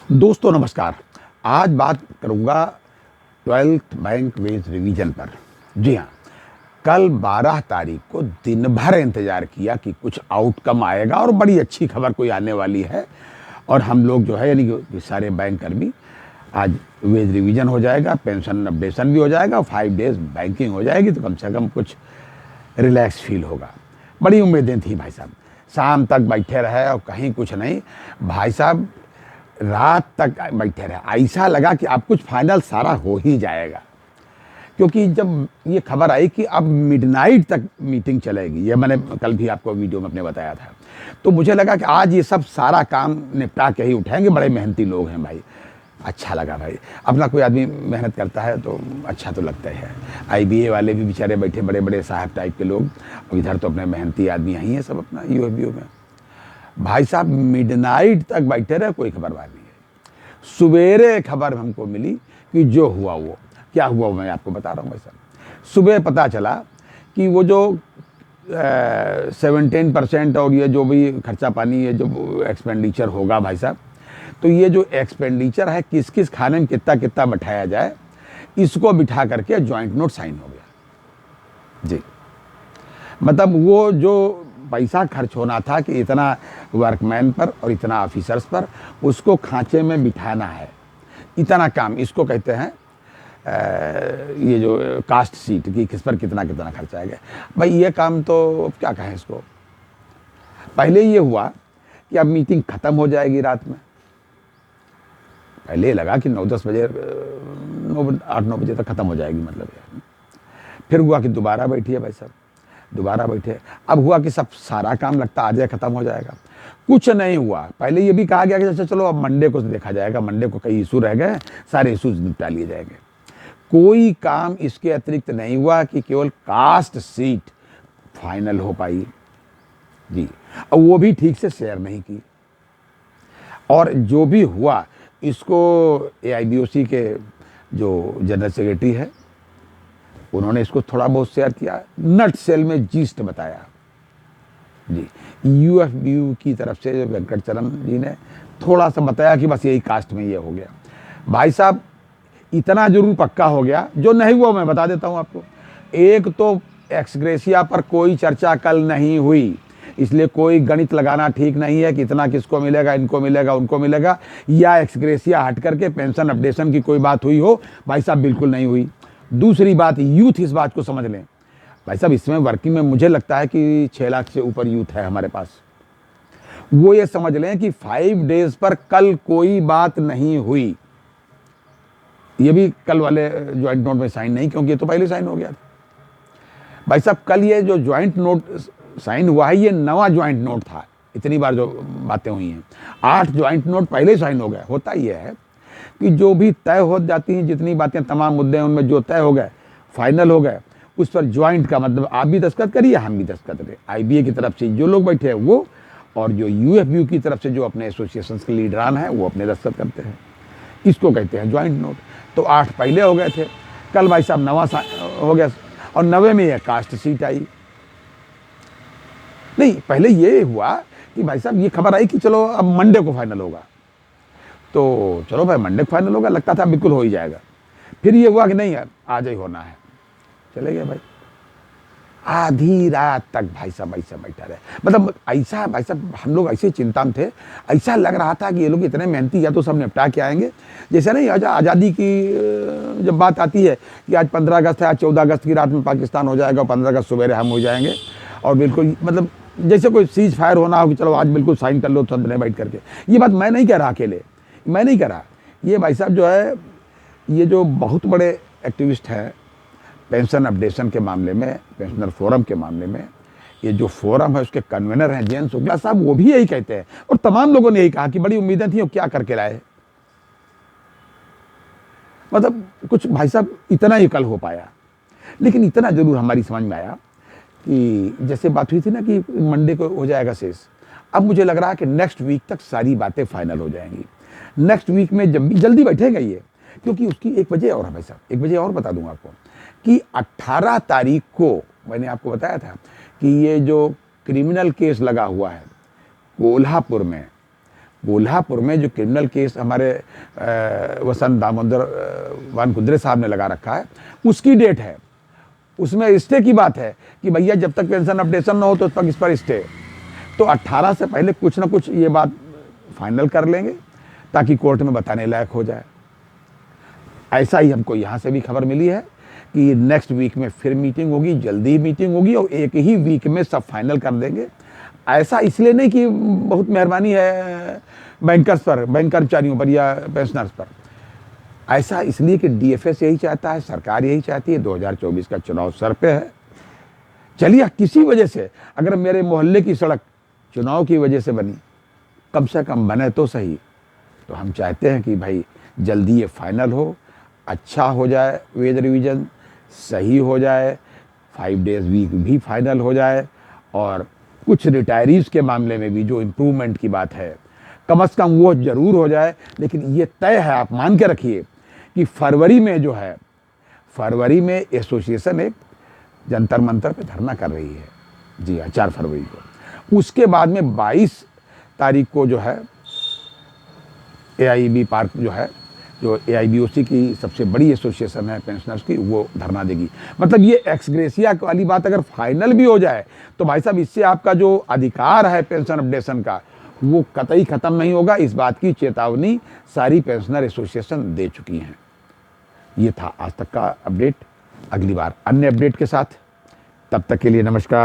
दोस्तों नमस्कार। आज बात करूंगा 12th बैंक वेज रिवीजन पर। जी हाँ, कल 12 तारीख को दिन भर इंतज़ार किया कि कुछ आउटकम आएगा और बड़ी अच्छी खबर कोई आने वाली है। और हम लोग जो है यानी कि सारे बैंक कर्मी आज वेज रिवीजन हो जाएगा, पेंशन अपडेशन भी हो जाएगा, 5 डेज बैंकिंग हो जाएगी, तो कम से कम कुछ रिलैक्स फील होगा। बड़ी उम्मीदें थी भाई साहब। शाम तक बैठे रहे और कहीं कुछ नहीं। भाई साहब रात तक बैठे रहे, ऐसा लगा कि अब कुछ फाइनल सारा हो ही जाएगा। क्योंकि जब ये खबर आई कि अब मिडनाइट तक मीटिंग चलेगी, ये मैंने कल भी आपको वीडियो में अपने बताया था, तो मुझे लगा कि आज ये सब सारा काम निपटा के ही उठाएंगे। बड़े मेहनती लोग हैं भाई, अच्छा लगा भाई। अपना कोई आदमी मेहनत करता है तो अच्छा तो लगता ही है। आईबीए वाले भी बेचारे बैठे, बड़े बड़े साहब टाइप के लोग, और इधर तो अपने मेहनती आदमी यहीं हैं सब अपना यूएफबीओ में। भाई साहब मिडनाइट तक बैठे रहे, कोई खबरबार नहीं है। सवेरे खबर हमको मिली कि जो हुआ वो क्या हुआ मैं आपको बता रहा हूँ भाई साहब। सुबह पता चला कि वो जो 17% और ये जो भी खर्चा पानी ये जो एक्सपेंडिचर होगा भाई साहब, तो ये जो एक्सपेंडिचर है किस किस खाने में कितना कितना बैठाया जाए, इसको बिठा करके जॉइंट नोट साइन हो गया। जी, मतलब वो जो पैसा खर्च होना था कि इतना वर्कमैन पर और इतना ऑफिसर्स पर, उसको खांचे में बिठाना है, इतना काम। इसको कहते हैं ये जो कास्ट सीट कि किस पर कितना कितना खर्चा आएगा। भाई ये काम तो क्या कहें इसको। पहले ये हुआ कि अब मीटिंग ख़त्म हो जाएगी रात में। पहले लगा कि 9-10 बजे 8-9 बजे तक ख़त्म हो जाएगी मतलब यार। फिर हुआ कि दोबारा बैठिए भाई साहब, दोबारा बैठे। अब हुआ कि सब सारा काम लगता आज ख़त्म हो जाएगा, कुछ नहीं हुआ। पहले ये भी कहा गया कि अच्छा चलो अब मंडे को देखा जाएगा, मंडे को कई इशू रह गए, सारे इशूज निपटा लिए जाएंगे। कोई काम इसके अतिरिक्त नहीं हुआ कि केवल कास्ट सीट फाइनल हो पाई। जी, और वो भी ठीक से शेयर नहीं की। और जो भी हुआ इसको एआईबीओसी के जो जनरल सेक्रेटरी है उन्होंने इसको थोड़ा बहुत शेयर किया, नट सेल में जीस्ट बताया। जी, यूएफबीयू की तरफ से जो वेंकटचरम जी ने थोड़ा सा बताया कि बस यही कास्ट में ये हो गया। भाई साहब इतना जरूर पक्का हो गया, जो नहीं हुआ मैं बता देता हूं आपको। एक तो एक्सग्रेसिया पर कोई चर्चा कल नहीं हुई, इसलिए कोई गणित लगाना ठीक नहीं है कि इतना किसको मिलेगा, इनको मिलेगा, उनको मिलेगा, या एक्सग्रेसिया हट करके पेंशन अपडेशन की कोई बात हुई हो। भाई साहब बिल्कुल नहीं हुई। दूसरी बात, यूथ इस बात को समझ लें भाई साहब, इसमें वर्किंग में मुझे लगता है कि 6 लाख से ऊपर यूथ है हमारे पास। वो ये समझ लें कि 5 डेज पर कल कोई बात नहीं हुई। ये भी कल वाले ज्वाइंट नोट में साइन नहीं, क्योंकि ये तो पहले साइन हो गया था। भाई साहब कल ये जो ज्वाइंट नोट साइन हुआ है, ये नवा ज्वाइंट नोट था। इतनी बार जो बातें हुई हैं, 8 ज्वाइंट नोट पहले ही साइन हो गए। होता ये है कि जो भी तय हो जाती हैं, जितनी बातें तमाम मुद्दे हैं, उनमें जो तय हो गए, फाइनल हो गए, उस पर ज्वाइंट का मतलब आप भी दस्तखत करिए, हम भी दस्तखत करें। आईबीए की तरफ से जो लोग बैठे हैं वो, और जो यूएफबीयू की तरफ से जो अपने एसोसिएशन के लीडरान हैं वो अपने दस्तखत करते हैं। इसको कहते हैं ज्वाइंट नोट। तो 8 पहले हो गए थे, कल भाई साहब नवा हो गया, और 9वें में यह कास्ट सीट आई। नहीं, पहले ये हुआ कि भाई साहब ये खबर आई कि चलो अब मंडे को फाइनल होगा, तो चलो भाई मंडे को फाइनल होगा, लगता था बिल्कुल हो ही जाएगा। फिर ये हुआ कि नहीं यार आज ही होना है, चले गए भाई। आधी रात तक भाई साहब ऐसा बैठा रहे। मतलब ऐसा भाई साहब हम लोग ऐसे चिंता में थे, ऐसा लग रहा था कि ये लोग इतने मेहनती, या तो सब निपटा के आएंगे। जैसे नहीं आज़ादी की जब बात आती है कि आज 15 अगस्त है, आज 14 अगस्त की रात में पाकिस्तान हो जाएगा, 15 अगस्त सवेरे हम हो जाएंगे, और बिल्कुल मतलब जैसे कोई सीज फायर होना हो कि चलो आज बिल्कुल साइन कर लो सब ने बैठ करके। ये बात मैं नहीं कह रहा अकेले, मैं नहीं कह रहा। ये भाई साहब जो है, ये जो बहुत बड़े एक्टिविस्ट हैं पेंशन अपडेशन के मामले में, पेंशनर फोरम के मामले में, ये जो फोरम है उसके कन्वीनर हैं जयंत शुक्ला साहब, वो भी यही कहते हैं, और तमाम लोगों ने यही कहा कि बड़ी उम्मीदें थी, वो क्या करके लाए। मतलब कुछ भाई साहब इतना ही कल हो पाया, लेकिन इतना जरूर हमारी समझ में आया कि जैसे बात हुई थी ना कि मंडे को हो जाएगा शेष, अब मुझे लग रहा है कि नेक्स्ट वीक तक सारी बातें फाइनल हो जाएंगी। नेक्स्ट वीक में जब भी जल्दी बैठेगा ये, क्योंकि उसकी एक वजह और है भाई साहब, एक वजह और बता दूंगा आपको कि 18 तारीख को मैंने आपको बताया था कि ये जो क्रिमिनल केस लगा हुआ है कोल्हापुर में, कोल्हापुर में जो क्रिमिनल केस हमारे वसंत दामोदर वान कुद्रे साहब ने लगा रखा है, उसकी डेट है, उसमें स्टे की बात है कि भैया जब तक पेंशन अपडेशन ना हो तो तक इस पर स्टे। तो 18 से पहले कुछ ना कुछ ये बात फाइनल कर लेंगे ताकि कोर्ट में बताने लायक हो जाए। ऐसा ही हमको यहाँ से भी खबर मिली है कि नेक्स्ट वीक में फिर मीटिंग होगी, जल्दी ही मीटिंग होगी और एक ही वीक में सब फाइनल कर देंगे। ऐसा इसलिए नहीं कि बहुत मेहरबानी है बैंकर्स पर, बैंक कर्मचारियों पर या पेंशनर्स पर, ऐसा इसलिए कि डीएफएस यही चाहता है, सरकार यही चाहती है। 2024 का चुनाव सर पे है। चलिए किसी वजह से अगर मेरे मोहल्ले की सड़क चुनाव की वजह से बनी, कम से कम बने तो सही, तो हम चाहते हैं कि भाई जल्दी ये फाइनल हो, अच्छा हो जाए, वेज रिवीजन सही हो जाए, 5 डेज वीक भी फाइनल हो जाए और कुछ रिटायरीज के मामले में भी जो इम्प्रूवमेंट की बात है कम से कम वो जरूर हो जाए। लेकिन ये तय है, आप मान के रखिए कि फरवरी में जो है, फरवरी में एसोसिएशन एक जंतर मंतर पे धरना कर रही है, जी हाँ 4 फरवरी को। उसके बाद में 22 तारीख को जो है AIB पार्क जो है, जो AIBOC की सबसे बड़ी एसोसिएशन है पेंशनर्स की, वो धरना देगी। मतलब ये एक्सग्रेसिया वाली बात अगर फाइनल भी हो जाए तो भाई साहब इससे आपका जो अधिकार है पेंशन अपडेशन का वो कतई खत्म नहीं होगा। इस बात की चेतावनी सारी पेंशनर एसोसिएशन दे चुकी हैं। ये था आज तक का अपडेट। अगली बार अन्य अपडेट के साथ, तब तक के लिए नमस्कार।